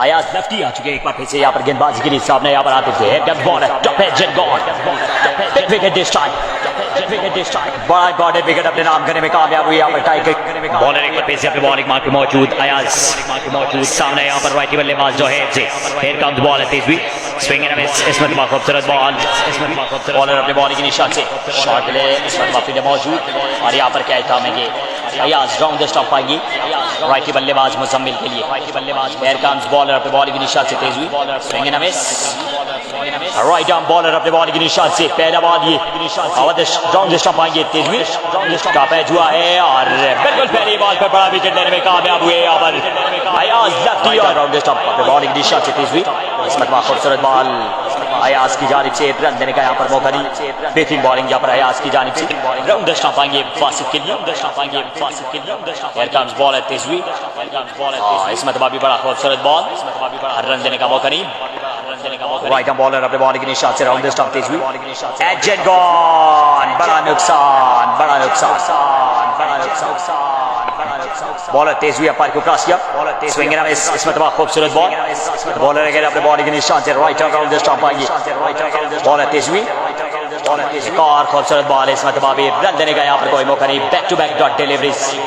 Ayaz lefty आ चुके हैं एक बार फिर से यहाँ पर गेंदबाजी के लिए सामने यहाँ पर आते थे बॉल विकेट दिस टाइम बड़ा इंपॉर्टेंट विकेट अपने नाम करने में कामयाब हुई यहाँ पर टाइगर बॉलर एक बार फिर से अपने बॉलिंग मार्क पे मौजूद अयाज सामने यहाँ पर राइटी बल्लेबाज जो है हियर कम्स बॉल तेज हुई स्विंग एंड मिस इसमें खूबसूरत बॉल बॉलर अपने बॉलिंग के निशान से शॉट के लिए इसमें माफी ने मौजूद और यहाँ पर क्या थामेंगे अयाज राउंड द स्टंप पाएंगे राइटी बल्लेबाज मुजम्मिल के लिए हियर कम्स बॉलर अपने बॉलिंग के निशान से तेज हुई swing and miss right arm bowler अपने बॉलिंग के निशान से पहला बॉल ये राउंड द स्टंप पाएंगे तेज हुई का पैच हुआ है और बिल्कुल पहली बॉल पर बड़ा विकेट लेने में कामयाब हुए यहाँ पर अयाज लेफ्टी और राउंड द स्टंप अपने बॉलिंग के निशान से तेज हुई इसमें खूबसूरत बॉल अयाज की जानिब से रन देने का यहाँ पर मौका नहीं बेहतरीन बॉलिंग यहाँ पर अयाज की जानिब से राउंड द स्टंप आएंगे वासिफ के लिए हियर कम्स बॉल तेज हुई इसमें भी बड़ा खूबसूरत बॉल रन देने का मौका नहीं राइट आर्म बॉलर अपने बॉलिंग के निशान से राउंड द स्टंप तेज हुई एजेंट गॉन बड़ा नुकसान बॉलर तेज हुई अंपायर को क्रॉस किया स्विंग एंड मिस इसमें खूबसूरत बॉल बॉलर अगर अपने बॉलिंग के निशान से right arm round the stump आएंगे बॉलर तेज हुई एक और खूबसूरत बॉल इसमें रन देने का यहाँ पर कोई मौका नहीं back to back dot deliveries